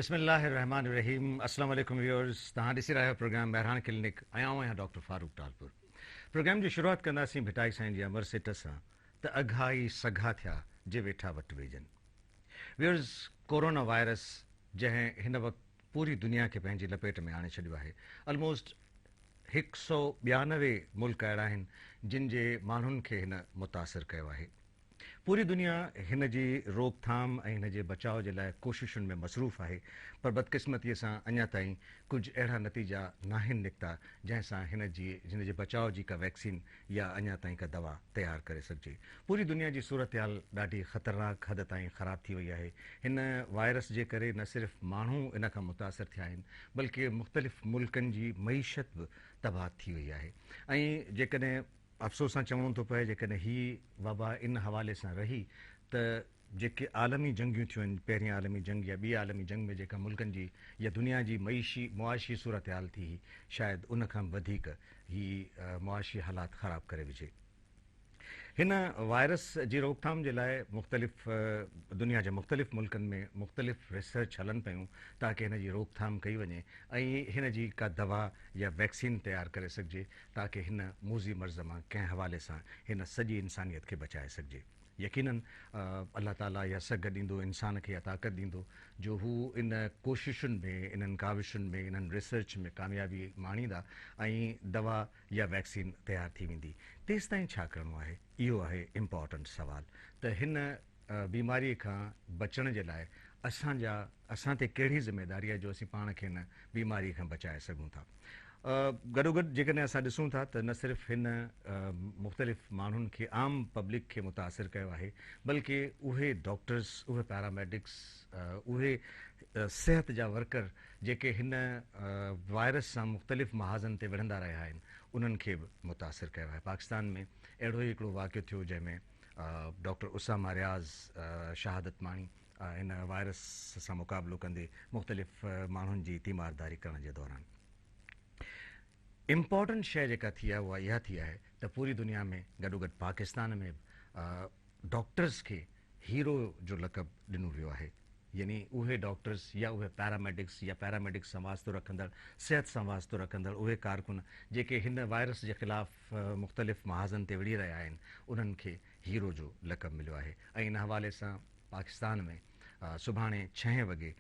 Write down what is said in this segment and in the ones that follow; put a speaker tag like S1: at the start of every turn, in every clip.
S1: बिस्मिल्लाहिर्रहमानिर्रहीम। अस्सलाम वालेकुम व्यूअर्स। तव्हां ॾिसी रहिया आहियो प्रोग्राम बहरान क्लिनिक ऐं आउं आहियां डॉक्टर फारूक टालपुर। प्रोग्राम जी शुरूआति कंदासीं भिटाई साईं जी अमर सिट सां त अघाई सघा थिया जे वेठा वटि वेझनि। व्यूअर्स, कोरोना वायरस जंहिं हिन वक़्तु पूरी दुनिया खे पंहिंजी लपेट में आणे छॾियो आहे। ऑलमोस्ट 192 मुल्क अहिड़ा आहिनि जिन जे माण्हुनि खे हिन मुतासिर कयो आहे। पूरी दुनिया हिन जी रोकथाम ऐं हिन जे बचाव जे लाइ कोशिशुनि में मसरूफ़ आहे, पर बदकिस्मतीअ सां अञा ताईं कुझु अहिड़ा नतीजा नाहिनि निकिता जंहिंसां हिन जे बचाव जी का वैक्सीन या अञा ताईं का दवा तयारु करे सघिजे। पूरी दुनिया जी सूरत हाल ॾाढी ख़तरनाक हद ताईं ख़राबु थी वई आहे। हिन वायरस जे करे न सिर्फ़ु माण्हू इन खां मुतासिर थिया आहिनि, बल्कि मुख़्तलिफ़ मुल्कनि जी मईशत बि तबाह थी वई आहे। ऐं जेकॾहिं अफ़सोस सां चवणो थो पए, जेकॾहिं हीअ वबा इन हवाले सां रही त जेके आलमी जंगियूं थियूं आहिनि, पहिरीं आलमी जंग या ॿी आलमी जंग में जेका मुल्कनि जी या दुनिया जी मुआशी सूरत हाल थी, शायदि उन खां वधीक ही मुआशी हालात ख़राबु करे विझे। हिन वायरस जी रोकथाम जे लाइ मुख़्तलिफ़ दुनिया जे मुख़्तलिफ़ मुल्कनि में मुख़्तलिफ़ रिसर्च हलनि पियूं ताकी हिन जी रोकथाम कई वञे ऐं हिन जी का दवा या वैक्सीन तयारु करे सघिजे ताकी हिन मूज़ी मर्ज़ मां कंहिं हवाले सां हिन सॼी इंसानियत खे बचाए सघिजे। यकीनन अल्लाह ताला इहा सघ ॾींदो, इंसान खे इहा ताक़त ॾींदो जो हू इन कोशिशुनि में, इन्हनि काविशुनि में, इन्हनि रिसर्च में कामयाबी माणींदा ऐं दवा या वैक्सीन तयारु थी वेंदी। तेसि ताईं छा करिणो आहे, इहो आहे इम्पॉर्टेंट सुवाल त हिन बीमारीअ खां बचण जे लाइ असां ते कहिड़ी ज़िमेदारी आहे जो असीं पाण खे हिन बीमारीअ खां बचाए सघूं था। गॾोगॾु जेकॾहिं असां ॾिसूं था त न सिर्फ़ु हिन मुख़्तलिफ़ माण्हुनि खे, आम पब्लिक खे मुतासिर कयो आहे, बल्कि उहे डॉक्टर्स, उहे पैरामेडिक्स, उहे सिहत जा वर्कर जेके हिन वायरस सां मुख़्तलिफ़ महाज़नि ते विढ़ंदा रहिया आहिनि, उन्हनि खे बि मुतासिर कयो आहे। पाकिस्तान में अहिड़ो ई हिकिड़ो वाक़ियो थियो जंहिंमें डॉक्टर उसामा रियाज़ शहादत माणी हिन वायरस सां मुक़ाबिलो कंदे मुख़्तलिफ़ माण्हुनि जी तीमारदारी करण जे दौरान। इम्पॉर्टेंट शइ जेका थी आहे उहा इहा थी आहे त पूरी दुनिया में गॾोगॾु पाकिस्तान में डॉक्टर्स खे हीरो जो लक़ब ॾिनो वियो आहे। यानी उहे डॉक्टर्स या उहे पैरामेडिक्स या पैरामेडिक्स सां वास्तो रखंदड़, सिहत सां वास्तो रखंदड़ उहे कारकुन जेके हिन वायरस जे ख़िलाफ़ मुख़्तलिफ़ महाज़नि ते विढ़ी रहिया आहिनि, उन्हनि खे हीरो जो लक़ब मिलियो आहे। ऐं इन हवाले सां पाकिस्तान में सुभाणे 6 वॻे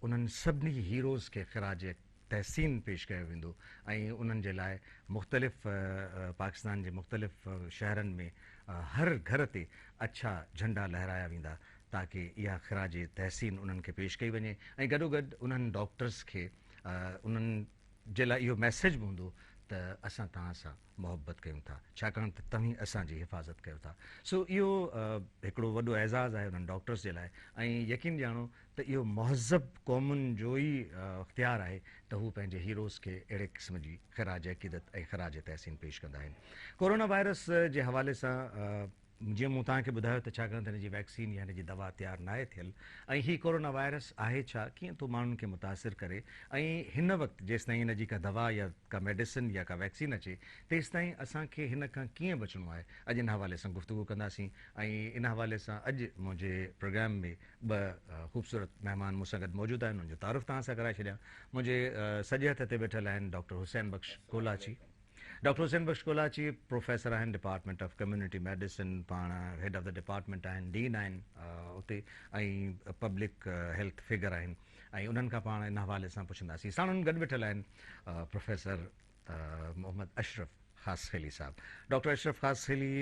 S1: उन्हनि सभिनी हीरोज़ खे ख़िराज तहसीन पेश कयो वेंदो ऐं उन्हनि जे लाइ मुख़्तलिफ़ पाकिस्तान जे मुख़्तलिफ़ शहरनि में हर घर ते अछा झंडा लहराया वेंदा ताकी इहा ख़िराज तहसीन उन्हनि खे पेश कई वञे ऐं गॾोगॾु उन्हनि डॉक्टर्स खे उन्हनि जे लाइ इहो मैसेज बि हूंदो त असां तव्हां सां मोहबत कयूं था, छाकाणि त तव्हीं असांजी हिफ़ाज़त कयो था। सो इहो हिकिड़ो वॾो एज़ाज़ आहे उन्हनि डॉक्टर्स जे लाइ ऐं यकीन ॼाणो त इहो महज़ब क़ौमुनि जो ई इख़्तियार आहे त हू पंहिंजे हीरोज़ खे अहिड़े क़िस्म जी ख़िराज अक़ीदत ऐं ख़िराज तहसीन पेश कंदा आहिनि। कोरोना वायरस जे हवाले सां जीअं मूं तव्हांखे ॿुधायो त छाकाणि त हिन जी वैक्सीन या हिन जी दवा तयारु नाहे थियल ऐं हीअ कोरोना वायरस आहे छा, कीअं थो माण्हुनि खे मुतासिर करे ऐं हिन वक़्तु जेसि ताईं हिन जी का दवा या का मेडिसिन या का वैक्सीन अचे तेसि ताईं असांखे हिन खां कीअं बचिणो आहे, अॼु हिन हवाले सां गुफ़्तगू कंदासीं। ऐं इन हवाले सां अॼु मुंहिंजे प्रोग्राम में ॿ ख़ूबसूरत महिमान मूंसां गॾु मौजूदु आहिनि, उनजो तारुफ़ तव्हां सां कराए छॾियां। मुंहिंजे सॼे हथ ते वेठल आहिनि डॉक्टर हुसैन बख़्श कोलाची। डॉक्टर हुसैन बख़्श कोलाची प्रोफेसर आहिनि डिपार्टमेंट ऑफ कम्युनिटी मेडिसिन, पाण हेड ऑफ द डिपार्टमेंट आहिनि, डीन आहिनि उते ऐं पब्लिक हेल्थ फिगर आहिनि ऐं उन्हनि खां पाण इन हवाले सां पुछंदासीं। साणुनि गॾु वेठल आहिनि प्रोफेसर मोहम्मद अशरफ ख़ासख़ेली साहब। डॉक्टर अशरफ ख़ासख़ेली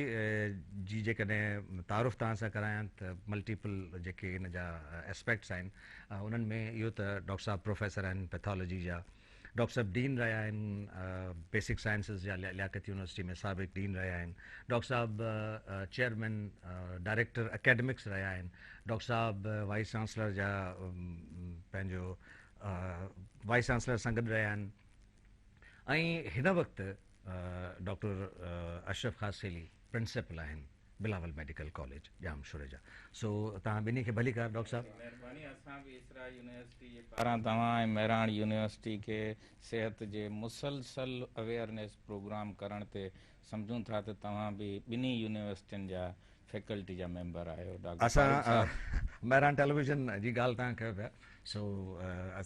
S1: जी जेकॾहिं तारुफ़ तव्हां सां करायां त मल्टीपल जेके हिन जा एस्पेक्ट्स आहिनि उन्हनि में इहो त डॉक्टर साहब प्रोफेसर आहिनि पैथोलॉजी जा, डॉक्टर साहब डीन रहिया आहिनि बेसिक साइंसिस जा लियाकत यूनिवर्सिटी में साबिक़ डीन रहिया आहिनि, डॉक्टर साहब चेयरमैन डायरेक्टर एकेडमिक्स रहिया आहिनि, डॉक्टर साहब वाइस चांसलर जा पंहिंजो वाइस चांसलर सां गॾु रहिया आहिनि ऐं हिन वक़्तु डॉक्टर अशरफ ख़ासख़ेली प्रिंसिपल आहिनि बिलावल मेडिकल कॉलेज जामशोरे जा। सो तव्हां ॿिन्ही खे भली कर डॉक्टर साहब।
S2: महिरबानी, असां बि इसरा यूनिवर्सिटी जे पारां तव्हां ऐं मेराण यूनिवर्सिटी खे सिहत जे मुसलसल अवेयरनेस प्रोग्राम करण ते सम्झूं था त तव्हां बि ॿिन्ही यूनिवर्सिटियुनि जा फैकल्टी जा मेंबर आहियो।
S1: असां मेराण टेलीविज़न जी ॻाल्हि तव्हां कयो पिया, सो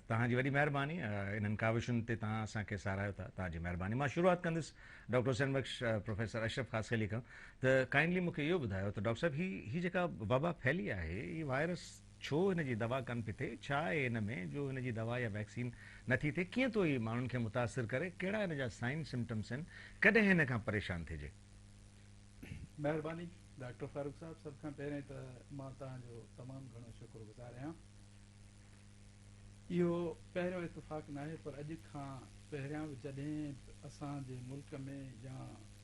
S1: तव्हांजी वॾी महिरबानी इन्हनि काविशुनि ते तव्हां असांखे सारायो था, तव्हांजी महिरबानी। मां शुरूआत कंदुसि डॉक्टर हुसैन बख्श प्रोफेसर अशरफ खासकली खां। त काइंडली मूंखे इहो ॿुधायो त डॉक्टर साहिब ही जेका वबा फैली आहे, ही वायरस छो हिन जी दवा कन पई थिए, छा आहे हिन में जो हिन जी दवा या वैक्सीन नथी थिए, कीअं थो ही माण्हुनि खे मुतासिर करे, कहिड़ा हिन जा साइन सिम्टम्स आहिनि, कॾहिं हिन खां परेशान थिए?
S3: महिरबानी डॉक्टर फारूक साहब, सभ खां पहिरें त मां तव्हांजो तमामु घणो शुक्रगुज़ार आहियां। इहो पहिरियों इतफ़ाक़ न आहे, पर अॼु खां पहिरियां बि जॾहिं असांजे मुल्क में या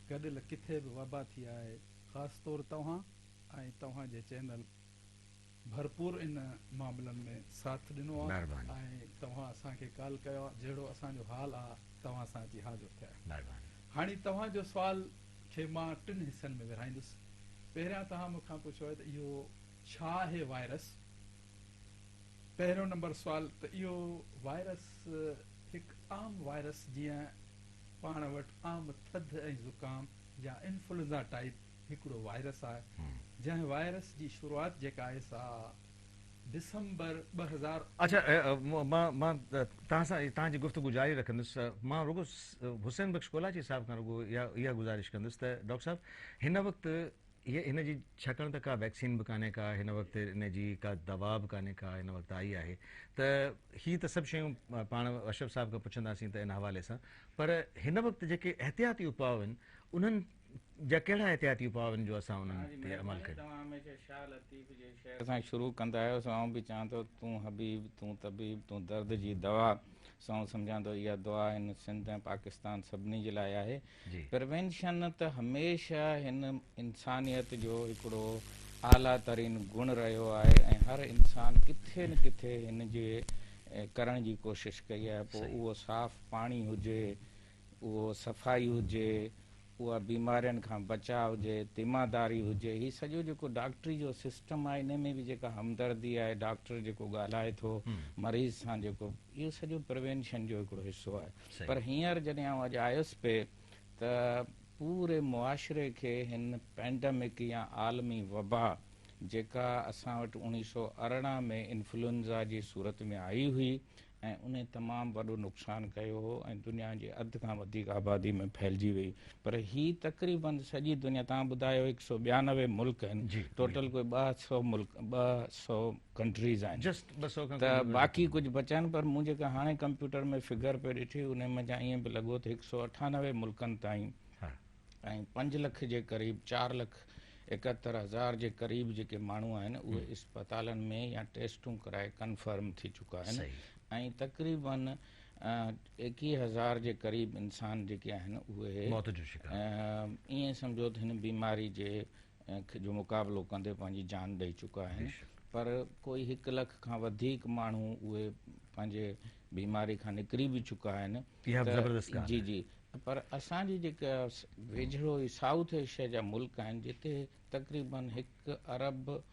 S3: गॾियल किथे बि वबा थी आहे, ख़ासि तौरु तव्हां ऐं तव्हांजे चैनल भरपूर इन मामलनि में साथ ॾिनो आहे ऐं तव्हां असांखे कॉल कयो आहे। जहिड़ो असांजो हाल आहे तव्हां सां अची हाज़िर थिया। हाणे तव्हांजो सुवाल खे मां 3 हिसनि में विरहाईंदुसि। पहिरियां तव्हां मूंखां पुछियो आहे त इहो छा आहे वायरस। पहिरियों नंबर सुवाल त इहो वायरस हिकु आम वायरस, जीअं पाण वटि आम थधि ऐं ज़ुकाम या इन्फ्लुएंज़ा टाइप हिकिड़ो वायरस आहे, जंहिं वायरस जी शुरूआति जेका आहे सा दिसंबर 2000।
S1: अच्छा, मां तव्हां सां तव्हांजी गुफ़्तगू जारी रखंदुसि। मां रुगो हुसैन बख्श कोलाची साहिब खां रुगो इहा गुज़ारिश कंदुसि त डॉक्टर साहिब हिन वक़्तु हिन जी, छाकाणि त का वैक्सीन बि कान्हे का, हिन वक़्तु हिन जी का दवा बि कान्हे का हिन वक़्तु आई आहे, त हीअ त सभु शयूं पाण अशरफ साहिब खां पुछंदासीं त इन हवाले सां, पर हिन वक़्तु जेके एहतियाती उपाउ आहिनि उन्हनि जा कहिड़ा एहतियाती उपाउ आहिनि जो असां उन्हनि ते अमल कयूं?
S2: तव्हां हमेशह शाह लतीफ़ जे शेर सां शुरू कंदा आहियो, आउं बि चवां थो तूं हबीब, तूं तबीब, तूं दर्द जी दवा। सां सम्झां थो इहा दुआ हिन सिंध ऐं पाकिस्तान सभिनी जे लाइ आहे। प्रिवेंशन त हमेशह हिन इंसानियत जो हिकिड़ो आला तरीन गुण रहियो आहे ऐं हर इंसान किथे न किथे हिन जे करण जी कोशिशि कई आहे। पोइ उहो साफ़ पाणी हुजे, उहो सफ़ाई हुजे, उहा बीमारियुनि खां बचाव हुजे, तीमादारी हुजे, हीउ सॼो जेको डॉक्टरी जो सिस्टम आहे इन में बि जेका हमदर्दी आहे, डॉक्टर जेको ॻाल्हाए थो मरीज़ सां, जेको इहो सॼो प्रिवेंशन जो हिकिड़ो हिसो आहे। पर हींअर जॾहिं आउं अॼु आयुसि पे त पूरे मुआशिरे खे हिन पैंडमिक या आलमी वबा जेका असां वटि 1918 में इन्फ्लुएंज़ा जी सूरत में आई हुई ऐं उन तमामु वॾो नुक़सानु कयो हो ऐं दुनिया जे अधु खां वधीक आबादी में फैलिजी वई। पर हीअ तक़रीबन सॼी दुनिया, तव्हां ॿुधायो 192 मुल्क आहिनि, टोटल कोई 200 मुल्क 200 कंट्रीज़ आहिनि, त बाक़ी कुझु बचा आहिनि। पर मूं जेका हाणे कंप्यूटर में फिगर पे ॾिठी उन में ईअं बि लॻो त 198 मुल्कनि ताईं ऐं 5 लख जे क़रीब 4,71,000 जे क़रीब जेके माण्हू आहिनि उहे अस्पतालनि में या टेस्टूं कराए कंफर्म थी चुका आहिनि ऐं तक़रीबन 21,000 जे क़रीब इंसान जेके आहिनि उहे ईअं सम्झो त हिन बीमारी जे जो मुक़ाबिलो कंदे पंहिंजी जान ॾेई चुका आहिनि। पर कोई 1 लख खां वधीक माण्हू उहे पंहिंजे बीमारी खां निकिरी बि चुका आहिनि। जी जी। पर असांजी जेका वेझड़ो ई साउथ एशिया जा मुल्क आहिनि जिते तक़रीबन 1 अरब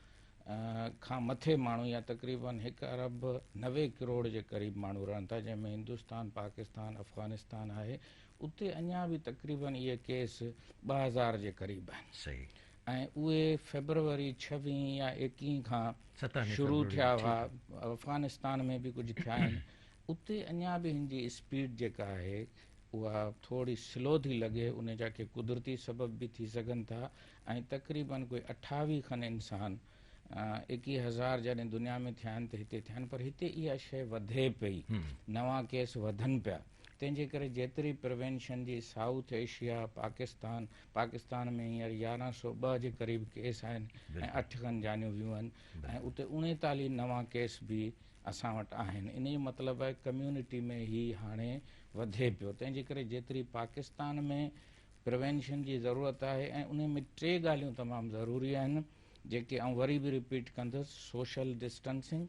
S2: खां मथे माण्हू या तक़रीबन 1 अरब 90 करोड़ जे क़रीब माण्हू रहनि था, जंहिंमें हिंदुस्तान, पाकिस्तान, अफ़गानिस्तान आहे, उते अञा बि तक़रीबन इहे केस 2000 जे क़रीब आहिनि ऐं उहे फेबरवरी 26 या 21 खां शुरू थिया हुआ। अफ़गानिस्तान में बि कुझु थिया आहिनि, उते अञा बि हिन जी स्पीड जेका आहे उहा थोरी स्लो थी लॻे। उन जा के कुदरती सबब बि थी सघनि था ऐं तक़रीबन कोई 28 खनि इंसान 21,000 जॾहिं दुनिया में थिया आहिनि त हिते थिया आहिनि, पर हिते इहा शइ वधे पई, नवां केस वधनि पिया। तंहिंजे करे जेतिरी प्रिवेंशन जी साउथ एशिया, पाकिस्तान में हींअर 1102 जे क़रीब केस आहिनि ऐं 8 खनि जानियूं वियूं आहिनि ऐं उते 39 नवां केस बि असां वटि आहिनि। इन जो मतिलबु आहे कम्यूनिटी में ही हाणे वधे पियो। तंहिंजे करे जेतिरी पाकिस्तान में प्रिवेंशन जी ज़रूरत आहे ऐं उन में 3 ॻाल्हियूं तमामु ज़रूरी आहिनि जेके आउं वरी बि रिपीट कंदुसि। सोशल डिस्टेंसिंग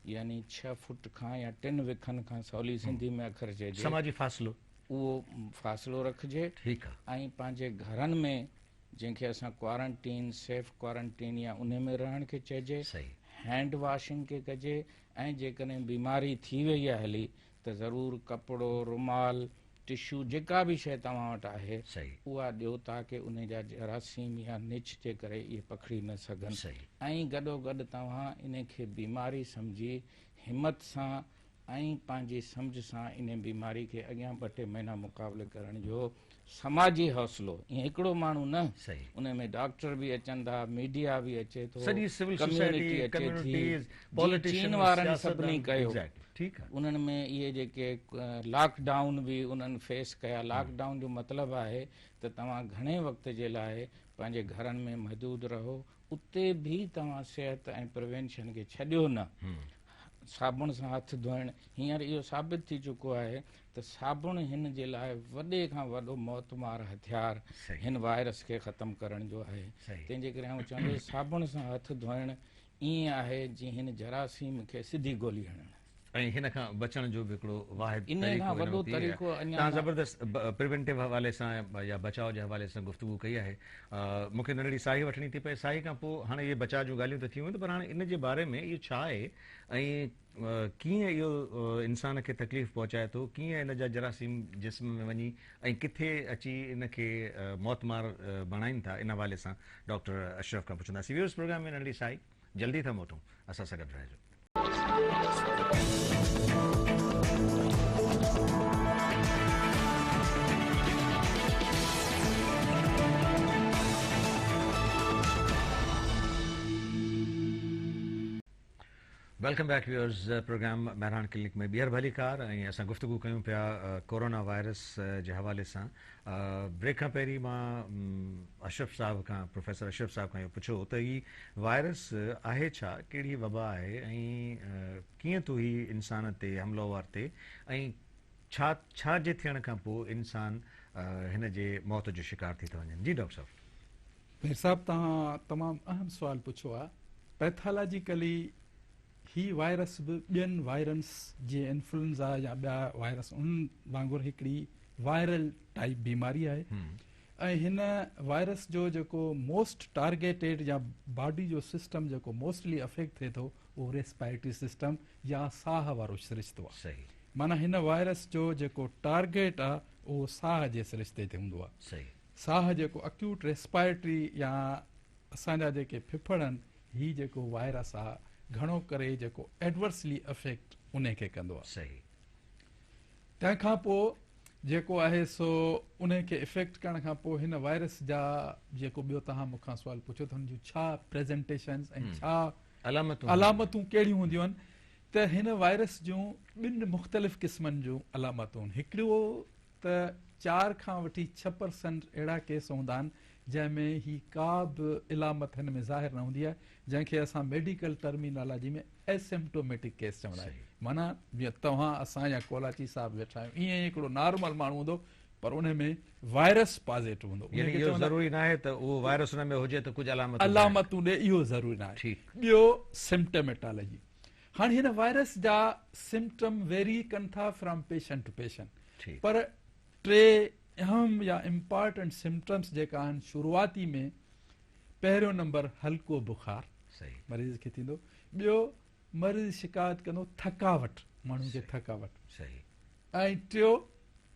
S2: यानी 6 फुट खां या 3 विखनि खां सवली सिंधी में अखर चइजे,
S1: समाजी फ़ासिलो,
S2: उहो फ़ासिलो रखिजे। ऐं पंहिंजे घरनि में जंहिंखे असां क्वारंटीन, सेफ क्वारंटीन या उन में रहण खे चइजे, हैंड वॉशिंग खे कजे ऐं जेकॾहिं बीमारी थी वई आहे हली त ज़रूरु कपिड़ो, रुमाल, टिशू जेका बि शइ तव्हां वटि आहे उहा ॾियो ताकी उन जा जरासीम या निच जे करे इहे पखड़ी न सघनि। ऐं गॾोगॾु तव्हां इन खे बीमारी सम्झी हिम्मत सां ऐं पंहिंजी सम्झ सां इन बीमारी खे अॻियां 2-3 महीना मुक़ाबले करण जो समाजी हौसलो। ईअं हिकिड़ो माण्हू न,
S1: सही।
S2: उन में डॉक्टर बि अचनि था, मीडिया बि अचे थो,
S1: सॼी सिविल
S2: कम्युनिटी
S1: सोसाइटी,
S2: अचे थी,
S1: कम्युनिटीज़,
S2: जीअं
S1: पॉलिटिशियंस,
S2: चीन वारनि
S1: सियासतदान,
S2: सभिनी कयो।
S1: एग्ज़ैक्टली, ठीकु आहे।
S2: उन्हनि में इहे जेके लॉकडाउन बि उन्हनि फेस कया। लॉकडाउन जो मतिलबु आहे त तव्हां घणे वक़्त जे लाइ पंहिंजे घरनि में महदूद रहो, उते बि तव्हां सिहत ऐं प्रिवेंशन खे छॾियो न। साबुण सां हथ धोइण, हींअर इहो साबित थी चुको आहे त साबुण हिन जे लाइ वॾे खां वॾो मौतमार हथियार
S1: सही।
S2: हिन वायरस खे ख़तमु करण जो आहे।
S1: सही।
S2: तंहिंजे करे आउं चवंदुसि साबुण सां हथ धोइण ईअं आहे जीअं हिन जरासीम खे सिधी गोली हणणु।
S1: ऐं हिन खां बचण जो बि हिकिड़ो वाहिद
S2: इन खां वॾो तरीक़ो अञा
S1: तव्हां ज़बरदस्त प्रिवेंटिव हवाले सां या बचाव जे हवाले सां गुफ़्तगू कई आहे। मूंखे नंढड़ी साई वठणी थी पए। साई खां पोइ हाणे इहे बचाव जूं ॻाल्हियूं त थियूं, पर हाणे इन जे बारे में इहो छा आहे ऐं कीअं इहो इंसान खे तकलीफ़ पहुचाए थो, कीअं इन जा जरासीम जिस्म में वञी ऐं किथे अची इन खे मौतमार बणाइनि था, इन हवाले सां डॉक्टर अशरफ खां पुछंदासीं। व्यूअर्स, प्रोग्राम में नंढड़ी साई, जल्दी था मोटूं, असां सां गॾु रहिजो। Welcome back viewers. प्रोग्राम बहरान क्लिनिक में ॿीहर भली कार ऐं असां गुफ़्तगू कयूं पिया कोरोना वायरस जे हवाले सां। ब्रेक खां पहिरीं मां अशरफ साहब खां, प्रोफेसर अशरफ साहब खां इहो पुछो त ही वायरस आहे छा, कहिड़ी वबा आहे ऐं कीअं थो ही इंसान ते हमलोवर थिए ऐं छा जे थियण खां पोइ इंसान हिन जे मौत जो शिकार थी था वञनि। जी डॉक्टर साहब।
S3: मीर साहब, तव्हां तमामु अहम सुवाल पुछो आहे। पैथोलॉजिकली ही वायरस बि ॿियनि वायरस जीअं इन्फ्लुएंजा या ॿिया वायरस उन वांगुरु हिकिड़ी वायरल टाइप बीमारी आहे। ऐं हिन वायरस जो जेको मोस्ट टारगेटेड या बॉडी जो सिस्टम जेको मोस्टली अफेक्ट थिए थो उहो रेस्पायरेटरी सिस्टम या साह वारो सिरिश्तो आहे।
S1: सही।
S3: माना हिन वायरस जो जेको टारगेट आहे उहो साह जे सिरिश्ते ते हूंदो आहे।
S1: सही।
S3: साह जेको अक्यूट रेस्पायरेटरी या असांजा जेके फिफड़ आहिनि, ही जेको वायरस आहे घणो करे जेको एडवर्सली अफेक्ट उन खे कंदो आहे।
S1: सही।
S3: तंहिंखां पोइ जेको आहे सो उन खे इफेक्ट करण खां पोइ हिन वायरस जा जेको ॿियो तव्हां मूंखां सुवाल पुछो त हुन जूं छा प्रेज़ेंटेशन्स ऐं छा अलामतूं कहिड़ियूं हूंदियूं आहिनि, त हिन वायरस जूं ॿिनि मुख़्तलिफ़ क़िस्मनि जूं अलामतूं आहिनि। हिकिड़ो त 4 खां वठी 6% अहिड़ा केस हूंदा आहिनि जंहिंमें ही का बि इलामत हिन में ज़ाहिर न हूंदी आहे, जंहिंखे असां मेडिकल टर्मिनोलॉजी में एसिम्प्टोमेटिक केस चवंदा आहियूं। माना जीअं तव्हां असां या कोलाची साहब वेठा आहियूं, ईअं ई हिकिड़ो नॉर्मल माण्हू हूंदो पर उन में वायरस पॉज़िटिव हूंदो।
S1: ज़रूरी न आहे त उहो वायरस हुन में हुजे त कुझु
S3: अलामतूं ॾे, इहो ज़रूरी न आहे। ॿियो सिम्टमेटोलॉजी। हाणे हिन वायरस जा सिम्टम वेरी कनि था फ्रॉम पेशेंट टू पेशेंट, पर 3 अहम या इम्पॉर्टेंट सिम्टम्स जेका आहिनि, शुरूआती में पहिरियों नंबर हल्को बुखार मरीज़ खे थींदो। ॿियो, मरीज़ शिकायत कंदो थकावट, माण्हू खे थकावट। ऐं टियों,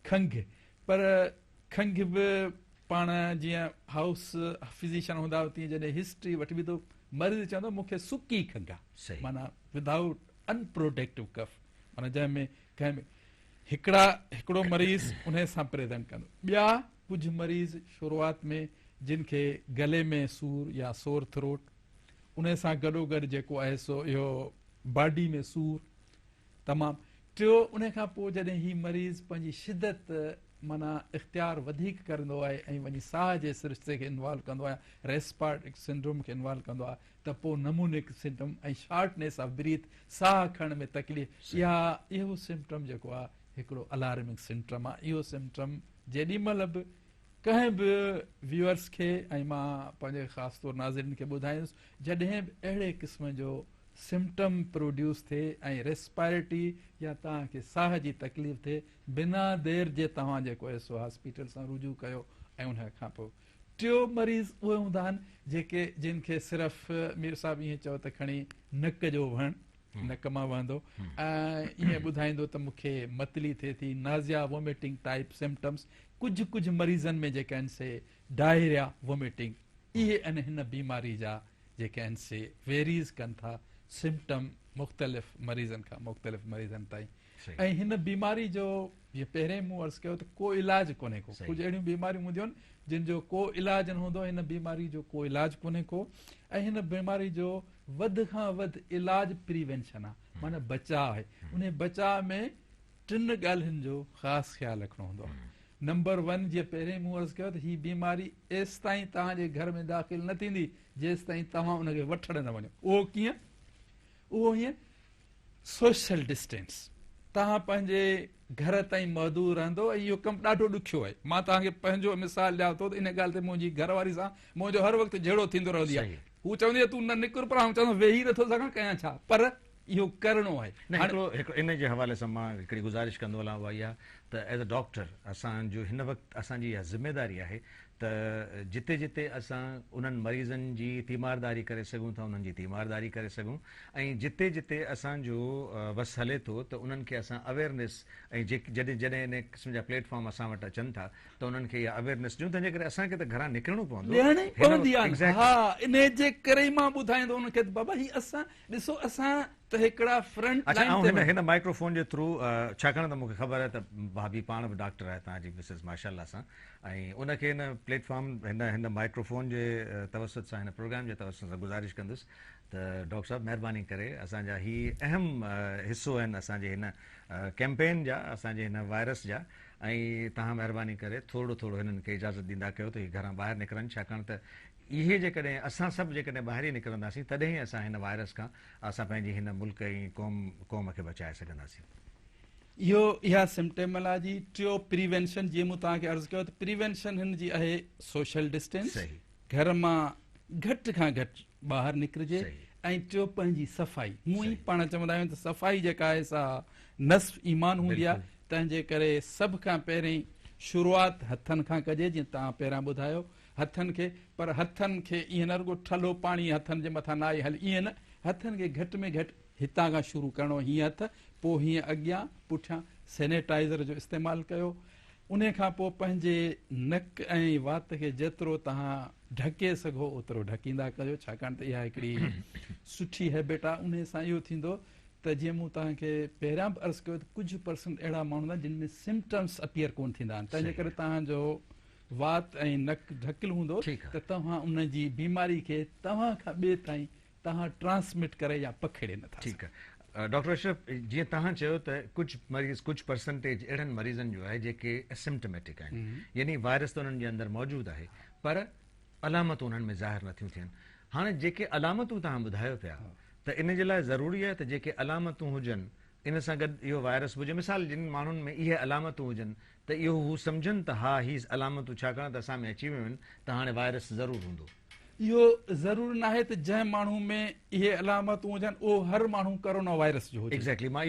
S3: खंघि। पर खंघि बि पाण जीअं हाउस फिजिशियन हूंदा तीअं जॾहिं हिस्ट्री वठिबी थो, मरीज़ चवंदो मूंखे सुकी खंघि आहे, माना विदाउट अनप्रोटेक्टिव कफ, माना जंहिंमें कंहिं हिकिड़ो मरीज़ उन सां प्रेज़ेंट कंदो। ॿिया कुझु मरीज़ शुरूआत में जिन खे गले में सूर या सोर थ्रोट, उन सां गॾोगॾु जेको आहे सो इहो बॉडी में सूर तमामु। टियों, उन खां पोइ जॾहिं ही मरीज़ पंहिंजी शिदत माना इख़्तियार वधीक कंदो आहे ऐं वञी साह जे सिरिश्ते खे इन्वॉल्व कंदो आहे, रेस्पायरेटरी सिंड्रोम खे इन्वॉल्व कंदो आहे, त पोइ नमूनिक सिम्टम ऐं शॉर्टनेस ऑफ ब्रीथ, साह खणण में तकलीफ़, इहो सिम्टम जेको आहे हिकिड़ो अलार्मिंग सिम्टम आहे। इहो सिम्टम जेॾी महिल बि कंहिं बि व्यूअर्स खे ऐं मां पंहिंजे ख़ासि तौरु नाज़रीन खे ॿुधाईंदुसि, जॾहिं बि अहिड़े क़िस्म जो सिम्टम प्रोड्यूस थिए ऐं रेस्पायरेटरी या तव्हांखे साह जी तकलीफ़ थिए, बिना देर जे तव्हां जेको आहे सो हॉस्पिटल सां रुजू कयो। ऐं उन खां पोइ टियों मरीज़ उहे हूंदा आहिनि जिन खे सिर्फ़ु मीर साहिबु ईअं चओ त खणी नक जो वहणु, नक मां वहंदो ऐं ईअं ॿुधाईंदो त मूंखे मतली थिए थी, नाज़िया वॉमिटिंग टाइप सिम्टम्स। कुझु मरीज़नि में जेके आहिनि से डायरिया वॉमिटिंग, इहे आहिनि हिन बीमारी जा जेके आहिनि से वेरीज़ कनि था सिम्टम मुख़्तलिफ़ मरीज़नि खां मुख़्तलिफ़ मरीज़नि ताईं
S1: सही।
S3: ऐं हिन बीमारी जो जीअं पहिरें मूं अर्ज़ु कयो त को इलाजु कोन्हे को
S1: सही।
S3: कुझु अहिड़ियूं बीमारियूं हूंदियूं आहिनि जिन जो को इलाजु न हूंदो हिन बीमारी जो को इलाजु कोन्हे को ऐं हिन बीमारी जो वधि खां वधि इलाजु प्रिवेंशन आहे माना बचाव आहे उन बचाव में 3 ॻाल्हियुनि जो ख़ासि ख़्यालु रखणो हूंदो आहे नंबर 1 जीअं पहिरें मूं अर्ज़ु कयो त हीअ बीमारी एसि ताईं तव्हांजे घर में दाख़िल न थींदी जेसि ताईं तव्हां उनखे वठण न वञो उहो कीअं उहो हीअं सोशल डिस्टेंस तव्हां पंहिंजे घर ताईं महदूद रहंदो ऐं इहो कमु ॾाढो ॾुखियो आहे मां तव्हांखे पंहिंजो मिसाल ॾियां थो त इन ॻाल्हि ते मुंहिंजी घरवारी सां मुंहिंजो हर वक़्तु जहिड़ो थींदो रहंदी आहे हू चवंदी आहे तूं न निकिर पर आउं चवंदो वेही नथो सघां कयां छा पर इहो करिणो आहे
S1: हिकिड़ो इन जे हवाले सां मां हिकिड़ी गुज़ारिश कंदो हलां उहा इहा त एज़ अ डॉक्टर असांजो हिन वक़्तु असांजी इहा ज़िम्मेदारी आहे त जिते जिते असां उन्हनि मरीज़नि जी तीमारदारी करे सघूं था उन्हनि जी तीमारदारी करे सघूं ऐं जिते जिते असांजो बसि हले थो त उन्हनि खे असां अवेयरनेस ऐं जॾहिं जॾहिं इन क़िस्म जा प्लेटफॉर्म असां वटि अचनि था त उन्हनि खे इहा अवेयरनेस ॾियूं तंहिंजे करे असांखे त घरां निकिरणो पवंदो
S3: हा इन जे करे मां ॿुधाईंदो उनखे बाबा ही असां ॾिसो असां त हिकिड़ा फ्रंट
S1: हिन माइक्रोफोन जे थ्रू छाकाणि त मूंखे ख़बर आहे त भाभी पाण बि डॉक्टर आहे तव्हांजी मिसिस माशाल्लाह सां ऐं उनखे हिन प्लेटफॉर्म हिन माइक्रोफोन जे तवसत सां हिन प्रोग्राम जे तवसत सां गुज़ारिश कंदुसि त डॉक्टर साहब महिरबानी करे असांजा ही अहम हिसो आहिनि असांजे हिन कैंपेन जा असांजे हिन वायरस जा ऐं तव्हां महिरबानी करे थोरो थोरो हिननि खे इजाज़त ॾींदा कयो त हीअ घरां ॿाहिरि निकिरनि छाकाणि त इहे जेकॾहिं असां सभु जेकॾहिं ॿाहिरि ई निकिरंदासीं तॾहिं असां हिन वायरस खां असां पंहिंजी हिन मुल्क ऐं क़ौम खे बचाए सघंदासीं
S3: इहा सिम्पटेमोलॉजी टियों प्रिवेंशन जीअं मूं तव्हांखे अर्ज़ु कयो त प्रिवेंशन हिन जी आहे सोशल डिस्टेंस घर मां घटि खां घटि ॿाहिरि निकिरिजे ऐं टियों पंहिंजी सफ़ाई हूअं ई पाण चवंदा आहियूं त सफ़ाई जेका आहे सा नस्फ़ ईमान हूंदी आहे तंहिंजे करे सभ खां पहिरीं शुरूआति हथनि खां कजे जीअं तव्हां पहिरियां ॿुधायो हथनि खे पर हथनि खे ईअं न रुगो ठलो पाणी हथनि जे मथां न आई हल ईअं न हथनि खे घटि में घटि हितां खां शुरू करिणो हीअं हथ पोइ हीअं अॻियां पुठियां सैनिटाइज़र जो इस्तेमालु कयो उन खां पोइ पंहिंजे नक ऐं वात खे जेतिरो तव्हां ढके सघो ओतिरो ढकींदा कयो छाकाणि त इहा हिकिड़ी सुठी हैबिट आहे उन सां इहो थींदो त जीअं मूं तव्हांखे पहिरियां बि अर्ज़ु कयो त कुझु परसेंट अहिड़ा माण्हू आहिनि जिन में सिम्पटम्स अपीयर कोन थींदा आहिनि तंहिंजे करे तव्हांजो वात ऐं नक ढकियलु हूंदो त तव्हां उन जी बीमारी खे तव्हां खां ॿिए ताईं तव्हां ट्रांसमिट करे या पखेड़े नथा
S1: ठीकु आहे डॉक्टर अशरफ जीअं तव्हां चयो त कुझु मरीज़ कुझु परसेंटेज अहिड़नि मरीज़नि जो आहे जेके एसिम्टमेटिक आहिनि यानी वायरस त उन्हनि जे अंदरि मौजूदु आहे पर अलामतूं उन्हनि में ज़ाहिर नथियूं थियनि हाणे जेके अलामतूं तव्हां ॿुधायो पिया त इन जे लाइ ज़रूरी आहे त जेके अलामतूं हुजनि इन सां गॾु इहो वायरस हुजे मिसाल जिन माण्हुनि में इहे अलामतूं हुजनि त इहो हू सम्झनि त हा हीअ अलामतूं छाकाणि त असां में अची वियूं आहिनि त हाणे वायरस ज़रूरु हूंदो
S3: इहो ज़रूरी न आहे त जंहिं माण्हू में इहे अलामतूं हुजनि उहो हर माण्हू कोरोना वायरस जो हुजे
S1: एग्ज़ैक्टली मां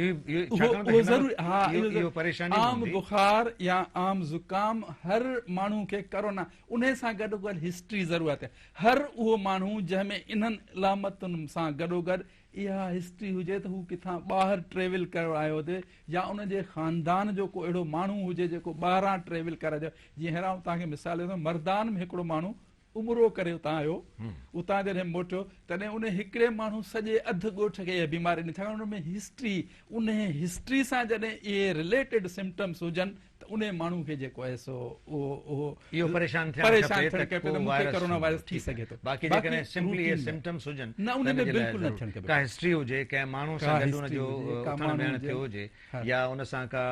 S3: आम बुखार या आम ज़ुकाम हर माण्हू खे कोरोना उन सां गॾोगॾु हिस्ट्री ज़रूरत आहे हर उहो माण्हू जंहिंमें इन्हनि अलामतुनि सां गॾोगॾु इहा हिस्ट्री हुजे त हू किथां ॿाहिरि ट्रेवल करे आयो हुजे या उनजे ख़ानदान जो को अहिड़ो माण्हू हुजे जेको ॿाहिरां ट्रेवल करे जीअं हींअर तव्हांखे मिसाल ॾियां मर्दान में हिकिड़ो माण्हू उमिरो करे उतां आयो उतां जॾहिं मोटियो तॾहिं उन हिकिड़े माण्हू सॼे अधु ॻोठ खे इहा बीमारी ॾिनी छाकाणि उन में हिस्ट्री उन हिस्ट्री सां जॾहिं इहे रिलेटेड सिम्पटम्स हुजनि त उन माण्हू खे जेको आहे सो
S1: इहो परेशान
S3: कोरोना वायरस थी सघे थो
S1: बाक़ी जेकॾहिं सिंपली इहे सिम्पटम्स हुजनि
S3: न उन में बिल्कुलु न थियणु खपे
S1: का हिस्ट्री हुजे कंहिं माण्हू सां गॾु उनजो उथण वेहण थियो हुजे या उन सां का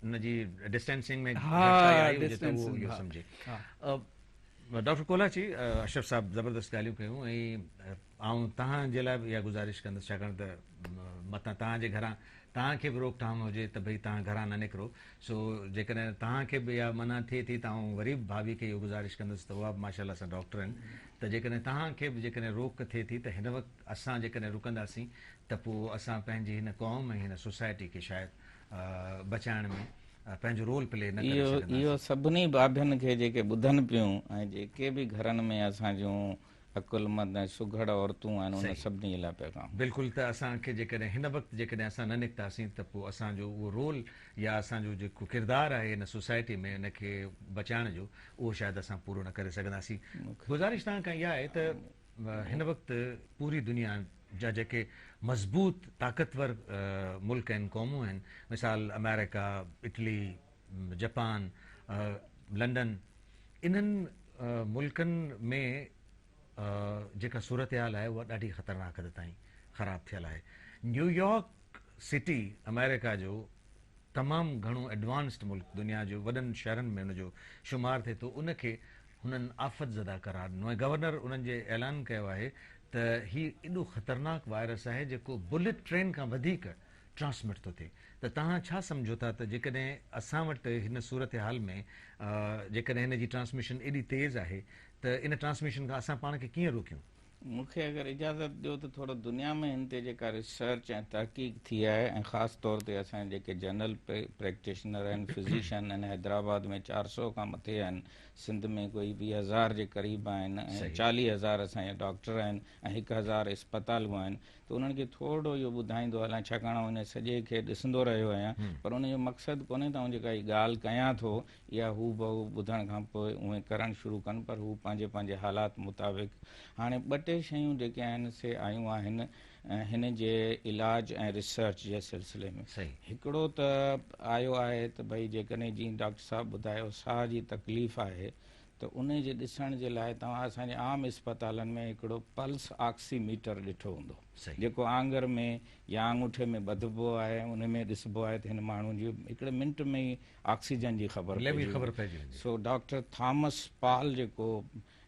S1: उनजी डिस्टेंसिंग में इहो सम्झे डॉक्टर कोलाची अशरफ साहब ज़बरदस्त ॻाल्हियूं कयूं ऐं आउं तव्हांजे लाइ बि इहा गुज़ारिश कंदुसि छाकाणि त मथां तव्हांजे घरां तव्हांखे बि रोकथाम हुजे त भई तव्हां घरां न निकिरो सो जेकॾहिं तव्हांखे बि इहा मना थिए थी त आउं वरी बि भाभी खे इहो गुज़ारिश कंदुसि त उहा बि माशाल्लाह सां डॉक्टर आहिनि त जेकॾहिं तव्हांखे बि जेकॾहिं रोक थिए थी त हिन वक़्तु असां जेकॾहिं रुकंदासीं त पोइ असां पंहिंजी हिन क़ौम ऐं हिन सोसाइटी खे शायदि बचाइण में पंहिंजो रोल प्ले न करे सघंदासीं
S2: इहो सभिनी भाभियुनि खे जेके ॿुधनि पियूं ऐं जेके बि घरनि में असांजूं अकुलमंद ऐं सुघड़ औरतूं आहिनि उन सभिनी लाइ पैगाम
S1: बिल्कुलु त असांखे जेकॾहिं हिन वक़्तु जेकॾहिं असां न निकितासीं त पोइ असांजो उहो रोल या असांजो जेको किरदारु आहे हिन सोसाइटी में हिनखे बचाइण जो उहो शायदि असां पूरो न करे सघंदासीं गुज़ारिश तव्हां खां इहा आहे त हिन वक़्तु पूरी दुनिया जा जेके मज़बूत ताक़तवर मुल्क आहिनि, क़ौमूं आहिनि, मिसाल अमेरिका, इटली, जापान, लंडन, इन्हनि मुल्कनि में जेका सूरत हाल आहे उहा ॾाढी ख़तरनाक हद ताईं ख़राबु थियल आहे। न्यूयॉर्क सिटी अमेरिका जो तमामु घणो एडवांस्ड मुल्क, दुनिया जो वॾनि शहरनि में उनजो शुमारु थिए थो, उनखे हुननि आफ़त ज़दा करार ॾिनो आहे। गवर्नर उन्हनि जे ऐलान कयो आहे त हीउ एॾो ख़तरनाक वायरस आहे जेको बुलेट ट्रेन खां वधीक ट्रांसमिट थो थिए। त तव्हां छा सम्झो था त जेकॾहिं असां वटि हिन सूरत हाल में जेकॾहिं हिन जी ट्रांसमिशन एॾी तेज़ आहे त इन ट्रांसमिशन खां असां पाण खे कीअं रोकियूं?
S2: मूंखे अगरि इजाज़त ॾियो त थोरो दुनिया में हिन ते जेका रिसर्च ऐं तहक़ीक़ थी आहे, ऐं ख़ासि तौर ते असांजे जेके जनरल प्रैक्टिशनर आहिनि, फिज़िशियन आहिनि, हैदराबाद में 400 खां मथे आहिनि, सिंध में कोई 20,000 जे क़रीब आहिनि, ऐं 40,000 असांजा डॉक्टर आहिनि, ऐं 1,000 इस्पतालूं आहिनि। त उन्हनि खे थोरो इहो ॿुधाईंदो हलां, छाकाणि हुन सॼे खे ॾिसंदो रहियो आहियां, पर उनजो मक़सदु कोन्हे त आउं जेका ई ॻाल्हि कयां थो या हू बहु ॿुधण खां पोइ उहे करणु शुरू कनि, पर हू पंहिंजे पंहिंजे हालात मुताबिक़। हाणे 2-टे शयूं जेके आहिनि से आयूं आहिनि हिन जे इलाज ऐं रिसर्च जे सिलसिले में। हिकिड़ो त आयो आहे त भई जेकॾहिं जीअं डॉक्टर साहब ॿुधायो साह जी तकलीफ़ आहे त उन जे ॾिसण जे लाइ तव्हां असांजे आम इस्पतालनि में हिकिड़ो पल्स ऑक्सीमीटर ॾिठो हूंदो, जेको आंगर में या आंगूठे में ॿधबो आहे, उन में ॾिसबो आहे त हिन माण्हू जी हिकिड़े मिंट में ई ऑक्सीजन जी ख़बर पइजी वेंदी। सो डॉक्टर थॉमस पॉल जेको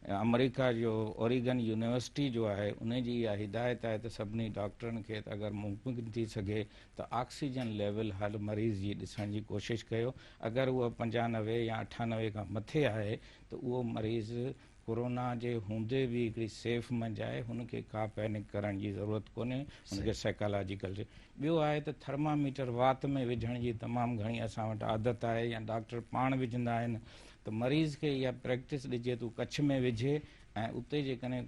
S2: अमेरिका जो ओरिगन यूनिवर्सिटी जो आहे, उन जी इहा हिदायत आहे त सभिनी डॉक्टरनि खे त अगरि मुमकिन थी सघे त ऑक्सीजन लेवल हर मरीज़ जी ॾिसण जी कोशिशि कयो। अगरि उहा 95 या 98 खां मथे आहे त उहो मरीज़ कोरोना जे हूंदे बि हिकिड़ी सेफ मंझि आहे, हुनखे का पैनिक करण जी ज़रूरत कोन्हे, हुनखे साइकोलॉजिकल। ॿियो आहे त थर्मामीटर वात में विझण जी तमामु घणी असां वटि आदत आहे, या डॉक्टर पाण विझंदा आहिनि, त मरीज़ खे इहा प्रैक्टिस ॾिजे तूं कच्छ में विझे ऐं उते जेकॾहिं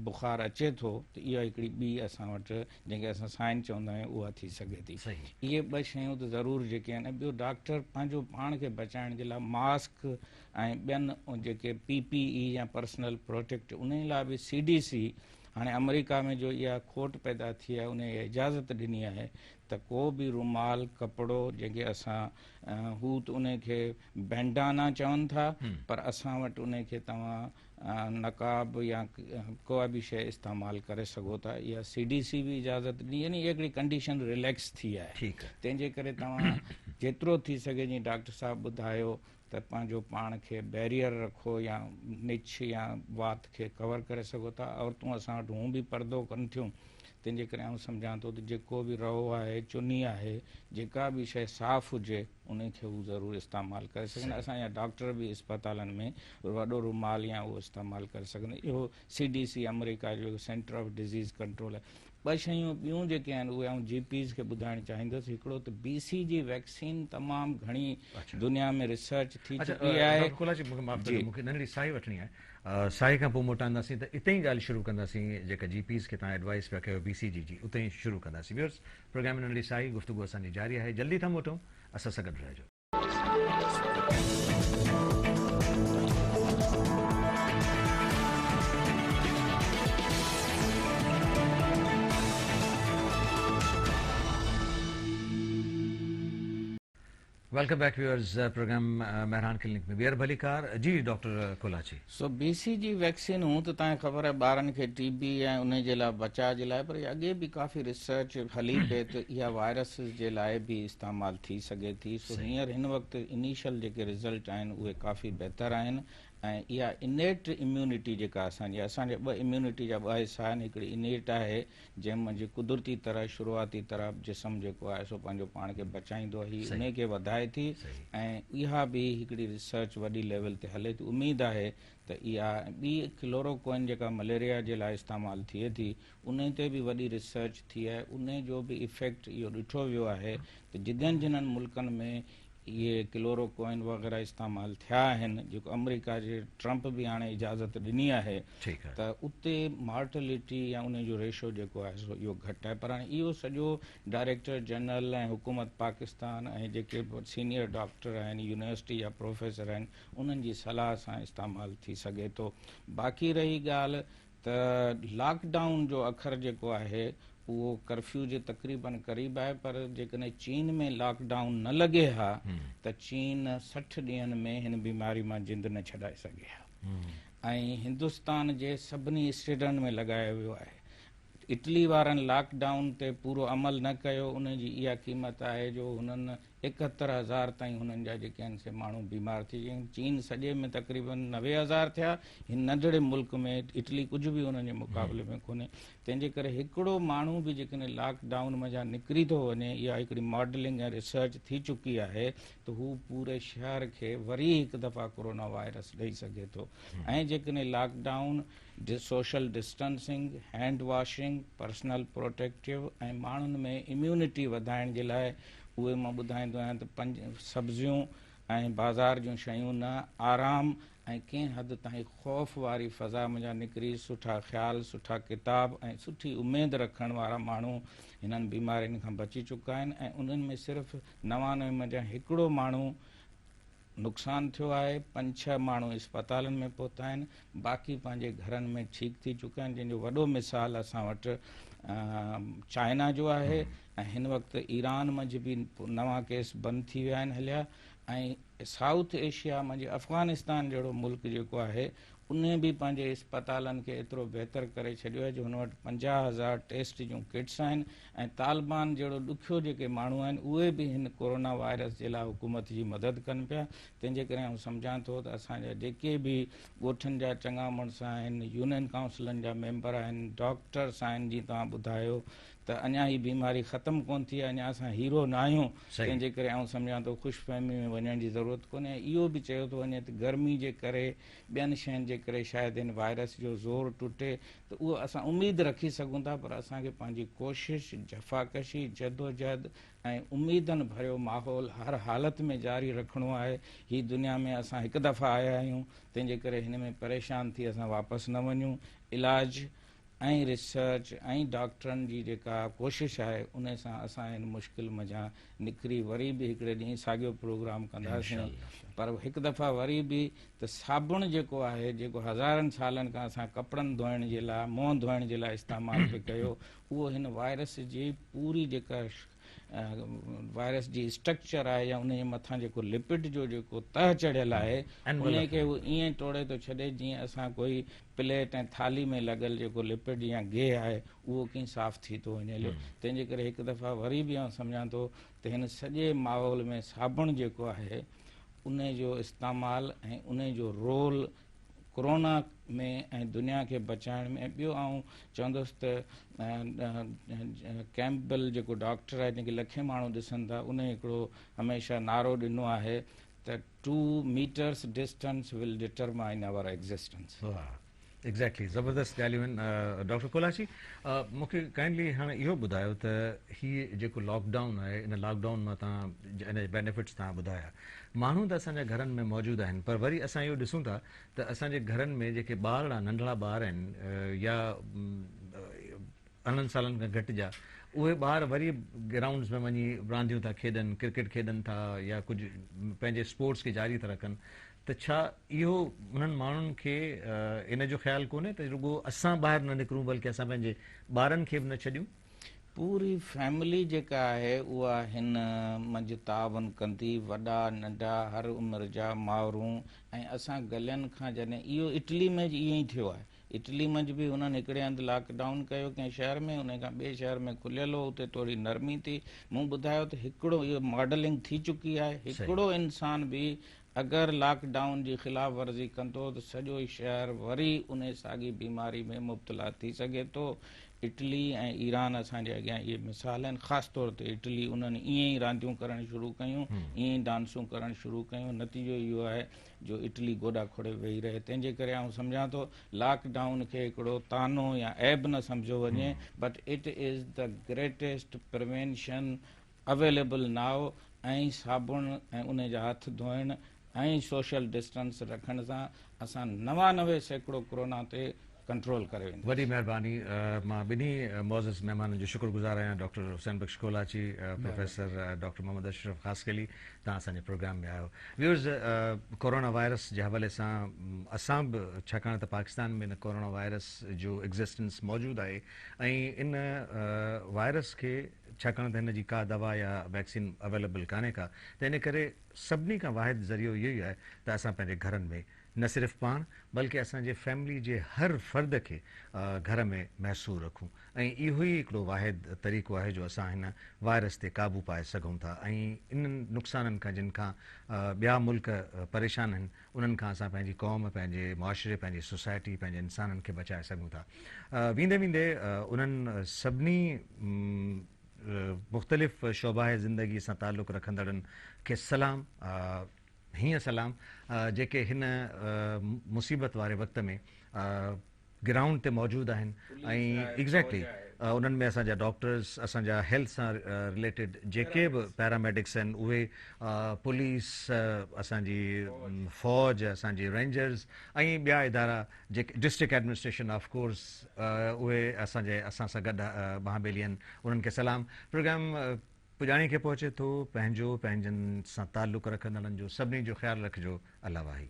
S2: बुखार अचे थो त इहा हिकिड़ी ॿी असां वटि जंहिंखे असां साइन चवंदा आहियूं उहा थी सघे थी। इहे 2 शयूं त ज़रूरु जेके आहिनि। ॿियो डॉक्टर पंहिंजो पाण खे बचाइण जे लाइ मास्क ऐं ॿियनि जेके PPE या पर्सनल प्रोटेक्ट, उन लाइ बि CDC हाणे अमेरिका में जो इहा खोट पैदा थी आहे, उन इजाज़त ॾिनी आहे त को बि रुमाल कपिड़ो जंहिंखे असां हू त उन खे बैंडाना चवनि था, पर असां वटि उन खे तव्हां नकाब या कोई बि शइ इस्तेमालु करे सघो था। इहा CDC बि इजाज़त ॾिनी, यानी इहा हिकिड़ी कंडीशन रिलैक्स थी आहे। तंहिंजे करे तव्हां जेतिरो थी सघे जीअं डॉक्टर साहब ॿुधायो त पंहिंजो पाण खे बैरियर रखो या निछ या वात खे कवर करे सघो था। औरतूं असां वटि हूं बि पर्दो कनि थियूं, तंहिंजे करे आउं सम्झां थो त जेको बि रओ आहे, चुनी आहे, जेका बि शइ साफ़ हुजे उनखे हू ज़रूरु इस्तेमालु करे सघनि। असांजा डॉक्टर बि इस्पतालनि में वॾो रुमाल या उहो इस्तेमालु करे सघनि। इहो CDC अमेरिका जो सेंटर ऑफ डिज़ीज़ कंट्रोल आहे। 2 शयूं ॿियूं जेके आहिनि उहे आउं GPs खे ॿुधाइणु चाहींदुसि। हिकिड़ो त BCG वैक्सीन तमामु घणी दुनिया में रिसर्च थी चुकी आहे।
S1: मूंखे नंढड़ी साई वठणी आहे, साई खां पोइ मोटाईंदासीं त इते ई ॻाल्हि शुरू कंदासीं। जेका GPs खे तव्हां एडवाइस पिया कयो BCG जी, उते ई शुरू कंदासीं। व्यूअर्स, प्रोग्राम में नंढड़ी साई गुफ़्तगू असांजी जारी आहे, जल्दी था मोटूं, असां सां गॾु रहिजो। Welcome back viewers, programme Mehran clinic में ॿीहर भली कार जी doctor Kolachi.
S2: So BCG vaccine हूं त तव्हांखे ख़बर आहे ॿारनि खे TB ऐं उन जे लाइ बचाव जे लाइ, पर अॻे बि काफ़ी रिसर्च हली पए त इहा वायरस जे लाइ बि इस्तेमालु थी सघे थी। सो हींअर हिन वक़्तु इनिशियल जेके रिज़ल्ट आहिनि उहे काफ़ी बहितर आहिनि, ऐं इहा इनेट इम्यूनिटी जेका असांजी, असांजे 2 इम्यूनिटी जा 2 हिसा आहिनि। हिकिड़ी इनेट आहे जंहिंमें जे कुदरती तरह शुरूआती तरह जिस्म जेको आहे सो पंहिंजो पाण खे बचाईंदो आहे, हीअ उन खे वधाए थी, ऐं इहा बि हिकिड़ी रिसर्च वॾी लेवल ते हले थी। उमेदु आहे त इहा ॿी क्लोरोक्विन जेका मलेरिया जे लाइ इस्तेमालु थिए थी, उन ते बि वॾी रिसर्च थी आहे। उन जो बि इफेक्ट इहो ॾिठो वियो आहे त जिन्हनि मुल्कनि में इहे क्लोरोक्विन वग़ैरह इस्तेमालु थिया आहिनि, जेको अमेरिका जे ट्रंप बि हाणे इजाज़त ॾिनी आहे, त उते मार्टेलिटी या उन जो रेशो जेको आहे सो इहो घटि आहे। पर हाणे इहो सॼो डायरेक्टर जनरल ऐं हुकूमत पाकिस्तान ऐं जेके सीनियर डॉक्टर आहिनि, यूनिवर्सिटी जा प्रोफेसर आहिनि, उन्हनि जी सलाह सां इस्तेमालु थी सघे थो। बाक़ी रही ॻाल्हि त लॉकडाउन जो अखर जेको आहे उहो कर्फ्यू जे तक़रीबन क़रीब आहे, पर जेकॾहिं चीन में लॉकडाउन न लॻे हा त चीन 60 ॾींहंनि में हिन बीमारी मां जिंद न छॾाए सघे हा। ऐं हिंदुस्तान जे सभिनी स्टेटनि में लॻायो वियो आहे। इटली वारनि लॉकडाउन ते पूरो अमल न कयो, उन जी इहा क़ीमत आहे जो हुननि 71,000 ताईं हुननि जा जेके आहिनि से माण्हू बीमार थी विया आहिनि। चीन सॼे में तक़रीबन 90,000 थिया, हिन नंढड़े मुल्क में इटली कुझु बि हुननि जे मुक़ाबले में कोन्हे। तंहिंजे करे हिकिड़ो माण्हू बि जेकॾहिं लॉकडाउन मज़ा निकिरी थो वञे, इहा हिकिड़ी मॉडलिंग ऐं रिसर्च थी चुकी आहे त हू पूरे शहर खे वरी हिकु दफ़ा कोरोना वायरस ॾेई सघे थो। ऐं जेकॾहिं lockdown social distancing, hand washing, personal protective ऐं माण्हुनि में इम्यूनिटी वधाइण जे लाइ उहे मां ॿुधाईंदो आहियां त 5 सब्जियूं ऐं बाज़ार जूं शयूं न, आराम ऐं कंहिं हद ताईं ख़ौफ़ वारी फ़ज़ा मुंहिंजा निकिरी, सुठा ख़्याल, सुठा किताब ऐं सुठी उमेद रखण वारा माण्हू हिननि बीमारियुनि खां बची चुका आहिनि। ऐं उन्हनि में सिर्फ़ु 99 मंझां हिकिड़ो माण्हू नुक़सानु थियो आहे, 5-6 माण्हू अस्पतालनि में पहुता आहिनि, बाक़ी पंहिंजे घरनि में ठीकु थी चुका आहिनि, जंहिंजो वॾो मिसाल असां वटि चाइना जो आहे। ऐं हिन वक़्तु ईरान मंझि बि नवां केस बंदि थी विया आहिनि हलिया। ऐं साउथ एशिया मंझि अफ़गानिस्तान जहिड़ो मुल्क जेको आहे उन बि पंहिंजे अस्पतालनि खे एतिरो बहितर करे छॾियो आहे जो हुन वटि 50,000 टेस्ट जूं किट्स आहिनि। ऐं तालिबान जहिड़ो ॾुखियो जेके माण्हू आहिनि उहे बि हिन कोरोना वायरस जे लाइ हुकूमत जी मदद कनि पिया। तंहिंजे करे आउं सम्झां थो त असांजा जेके बि ॻोठनि जा चङा मुड़ुस आहिनि, यूनियन काउंसिलनि जा मेंबर आहिनि, डॉक्टर्स आहिनि, जीअं तव्हां ॿुधायो त अञा ही बीमारी ख़तमु कोन थी आहे, अञा असां हीरो न आहियूं। तंहिंजे करे आउं सम्झां थो ख़ुशफ़हमी में वञण जी ज़रूरत कोन्हे। इहो बि चयो थो वञे त गर्मी जे करे, ॿियनि शयुनि जे करे शायदि हिन वायरस जो ज़ोर टुटे, त उहो असां उमेदु रखी सघूं था, पर असांखे पंहिंजी कोशिशि, जफ़ाकशी, जदोजहद ऐं उमेदनि भरियो माहौल हर हालत में जारी रखिणो आहे। ही दुनिया में असां हिकु दफ़ा आया आहियूं, तंहिंजे करे हिन में परेशान थी असां वापसि न वञूं। इलाज ऐं रिसर्च ऐं डॉक्टरनि जी जेका कोशिशि आहे उन सां असां हिन मुश्किल मज़ा निकिरी वरी बि हिकिड़े ॾींहुं साॻियो प्रोग्राम कंदासीं। पर हिकु दफ़ा वरी बि त साबुण जेको आहे, जेको हज़ारनि सालनि खां असां कपिड़नि धोइण जे लाइ, मुंहुं धोइण जे लाइ इस्तेमालु पिया कयो, उहो हिन वायरस जी पूरी जेका वायरस जी स्ट्रक्चर आहे या उन जे मथां जेको लिपिड जो जेको तह चढ़ियल आहे उन खे उहो ईअं तोड़े थो छॾे जीअं असां कोई प्लेट ऐं थाली में लॻल जेको लिपिड या गेह आहे उहो कीअं साफ़ु थी थो वञे हलियो। तंहिंजे करे हिकु दफ़ा वरी बि आउं सम्झां थो त हिन सॼे माहौल में साबुण जेको आहे उन जो इस्तेमालु ऐं उन जो रोल कोरोना में ऐं दुनिया खे बचाइण में। ॿियो आउं चवंदुसि त कैंपबेल जेको डॉक्टर आहे जंहिंखे लखे माण्हू ॾिसनि था, उन हिकिड़ो हमेशह नारो ॾिनो आहे त 2 meters distance will determine our existence.
S1: Exactly, ज़बरदस्त ॻाल्हियूं आहिनि। डॉक्टर कोलाची, मूंखे काइंडली हाणे इहो ॿुधायो त हीअ जेको लॉकडाउन आहे, इन लॉकडाउन मां तव्हां इन बेनिफिट्स तव्हां ॿुधाया, माण्हू त असांजे घरनि में मौजूदु आहिनि, पर वरी असां इहो ॾिसूं था त असांजे घरनि में जेके ॿार नंढड़ा ॿार आहिनि या अरिड़हं सालनि खां घटि जा, उहे ॿार वरी ग्राउंड्स में वञी रांदियूं था खेॾनि, क्रिकेट खेॾनि था या कुझु पंहिंजे स्पोर्ट्स खे जारी था रखनि, त छा इहो उन्हनि माण्हुनि खे इन जो ख़्यालु कोन्हे त रुॻो असां ॿाहिरि न निकिरूं बल्कि असां पंहिंजे ॿारनि खे बि न छॾियूं?
S2: पूरी फैमिली जेका आहे उहा हिन मंझि तावन कंदी, वॾा नंढा हर उमिरि जा मावरूं। ऐं असां गलियुनि खां जॾहिं इहो इटली में ईअं ई थियो आहे, इटली मंझि बि हुननि हिकिड़े हंधि लॉकडाउन कयो कंहिं शहर में, उन खां ॿिए शहर में खुलियल हो, उते थोरी नरमी थी। मूं ॿुधायो त हिकिड़ो इहो मॉडलिंग थी चुकी आहे, हिकिड़ो इंसान बि अगरि लॉकडाउन जी ख़िलाफ़ वर्ज़ी कंदो त सॼो ई शहर वरी उन साॻी बीमारी में मुब्तला थी सघे थो। इटली ऐं ईरान असांजे अॻियां इहे मिसाल आहिनि। ख़ासि तौर ते इटली, उन्हनि ईअं ई रांदियूं करणु शुरू कयूं, ईअं ई डांसूं करणु शुरू कयूं। नतीजो इहो आहे जो इटली गोॾा खोड़े वेही रहे। तंहिंजे करे आउं सम्झां थो लॉकडाउन खे हिकिड़ो तानो या ऐब न सम्झो वञे, but it is the greatest prevention available now. ऐं साबुण ऐं उन जा हथ धोइण ऐं सोशल डिस्टेंस रखण सां असां 99% कोरोना ते कंट्रोल करे वेंदी।
S1: वॾी महिरबानी। मां ॿिन्ही मोज़िज़ महिमाननि जो शुक्रगुज़ार आहियां, डॉक्टर हुसैन बख्श कोलाची, प्रोफेसर डॉक्टर मोहम्मद अशरफ ख़ासकली, तव्हां असांजे प्रोग्राम में आयो। व्यूअर्स, कोरोना वायरस जे हवाले सां असां बि, छाकाणि त पाकिस्तान में इन कोरोना वायरस जो एग्ज़िस्टेंस मौजूदु आहे ऐं इन वायरस खे, छाकाणि त हिन जी का दवा या वैक्सीन अवेलेबल कान्हे का, त इन करे सभिनी खां वाहिद ज़रियो इहो ई आहे त असां पंहिंजे घरनि में न सिर्फ़ु पाण बल्कि असांजे फैमिली जे हर फ़र्द खे घर में महसूर रखूं, ऐं इहो ई हिकिड़ो वाहिद तरीक़ो आहे जो असां हिन वायरस ते क़ाबू पाए सघूं था ऐं इन्हनि नुक़साननि खां जिन खां ॿिया मुल्क परेशान आहिनि, उन्हनि खां असां पंहिंजी क़ौम, पंहिंजे मुआशिरे, पंहिंजी सोसाइटी, पंहिंजे इंसाननि खे बचाए सघूं था। वेंदे वेंदे उन्हनि सभिनी मुख़्तलिफ़ शोबाए ज़िंदगी सां ताल्लुक़ रखंदड़नि खे सलाम, हीअं सलाम जेके हिन मुसीबत वारे वक़्त में ग्राउंड ते मौजूदु आहिनि ऐं एग्ज़ैक्टली उन्हनि में असांजा डॉक्टर्स, असांजा हेल्थ सां रिलेटेड जेके बि पैरामेडिक्स आहिनि, उहे पुलिस, असांजी फ़ौज, असांजी रेंजर्स ऐं ॿिया इदारा जेके डिस्ट्रिक्ट एडमिनिस्ट्रेशन ऑफ कोर्स, उहे असां सां गॾु महाबेली आहिनि, उन्हनि खे सलाम। प्रोग्राम पुॼाणी खे पहुचे थो, पंहिंजनि सां ताल्लुक़ रखंदड़नि जो सभिनी जो ख़्यालु रखिजो। अल्लाह वाही।